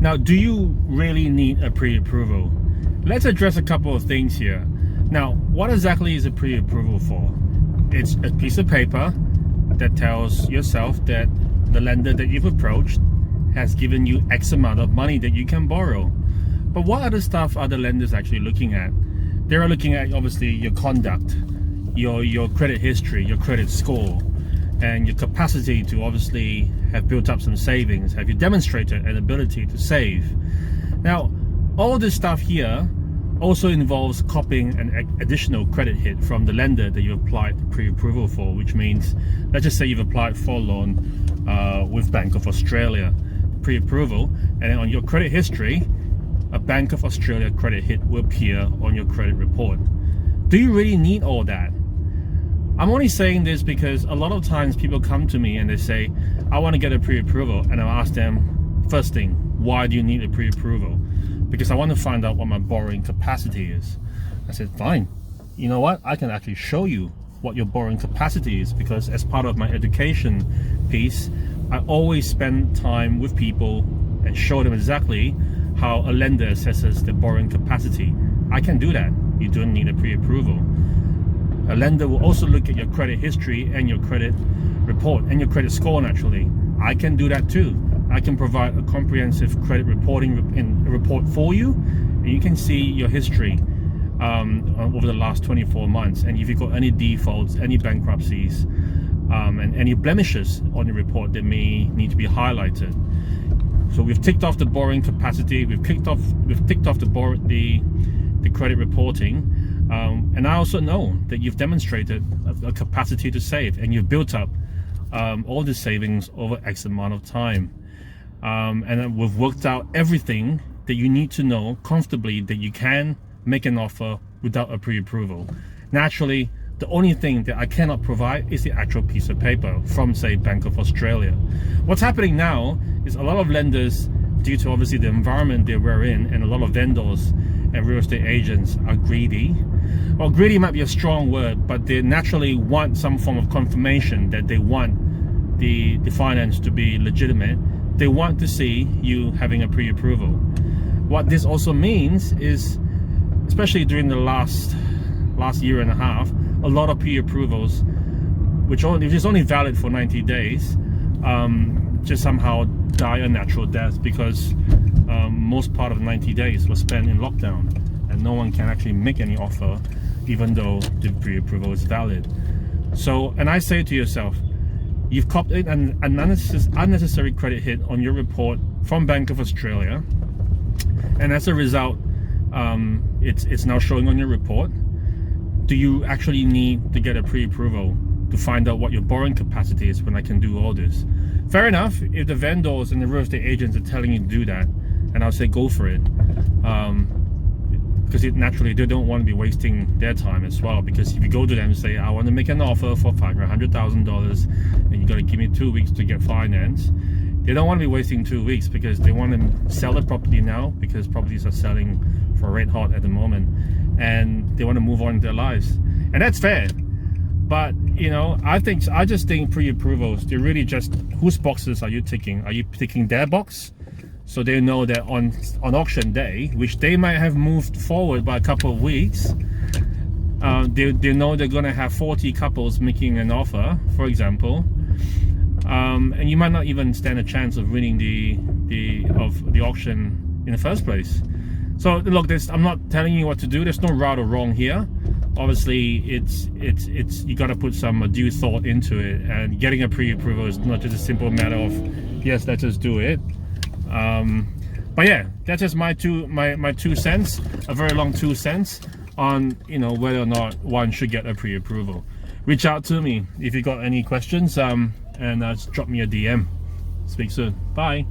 Now, do you really need a pre-approval? Let's address a couple of things here. Now, what exactly is a pre-approval for? It's a piece of paper that tells yourself that the lender that you've approached has given you X amount of money that you can borrow. But what other stuff are the lenders actually looking at? They're looking at obviously your conduct, your credit history, your credit score, and your capacity to obviously have built up some savings. Have you demonstrated an ability to save? Now, all this stuff here also involves copying an additional credit hit from the lender that you applied pre-approval for, which means, let's just say you've applied for a loan with Bank of Australia pre-approval, and then on your credit history, a Bank of Australia credit hit will appear on your credit report. Do you really need all that? I'm only saying this because a lot of times people come to me and they say, I want to get a pre-approval, and I'll ask them, first thing, why do you need a pre-approval? Because I want to find out what my borrowing capacity is. I said, fine, you know what? I can actually show you what your borrowing capacity is, because as part of my education piece, I always spend time with people and show them exactly how a lender assesses the borrowing capacity. I can do that. You don't need a pre-approval. A lender will also look at your credit history and your credit report and your credit score naturally. I can do that too. I can provide a comprehensive credit reporting report for you, and you can see your history over the last 24 months, and if you've got any defaults, any bankruptcies, and any blemishes on your report that may need to be highlighted. So we've ticked off the borrowing capacity, we've ticked off the credit reporting, and I also know that you've demonstrated a capacity to save, and you've built up all the savings over X amount of time. And then we've worked out everything that you need to know comfortably that you can make an offer without a pre-approval. Naturally, the only thing that I cannot provide is the actual piece of paper from, say, Bank of Australia. What's happening now is a lot of lenders, due to obviously the environment that we're in, and a lot of vendors and real estate agents are greedy. Well, greedy might be a strong word, but they naturally want some form of confirmation that they want the finance to be legitimate. They want to see you having a pre-approval. What this also means is, especially during the last year and a half, a lot of pre-approvals, which is only valid for 90 days, just somehow die a natural death, because most part of 90 days was spent in lockdown, and no one can actually make any offer even though the pre-approval is valid. So, and I say to yourself, you've copied an unnecessary credit hit on your report from Bank of Australia, and as a result, it's now showing on your report. Do you actually need to get a pre-approval to find out what your borrowing capacity is when I can do all this? Fair enough, if the vendors and the real estate agents are telling you to do that, and I'll say go for it, because naturally they don't want to be wasting their time as well. Because if you go to them and say, I want to make an offer for $500,000 and you got to give me 2 weeks to get finance, they don't want to be wasting 2 weeks, because they want to sell the property now, because properties are selling for red hot at the moment, and they want to move on in their lives, and that's fair. But you know, I just think pre-approvals, they're really just, whose boxes are you ticking? Are you ticking their box, so they know that on auction day, which they might have moved forward by a couple of weeks, they know they're going to have 40 couples making an offer, for example, and you might not even stand a chance of winning the auction in the first place. So look, I'm not telling you what to do. There's no right or wrong here. Obviously, it's you got to put some due thought into it, and getting a pre-approval is not just a simple matter of yes, let's just do it. But yeah, that's just my 2 cents, a very long 2 cents on, you know, whether or not one should get a pre-approval. Reach out to me if you got any questions, and just drop me a DM. Speak soon. Bye.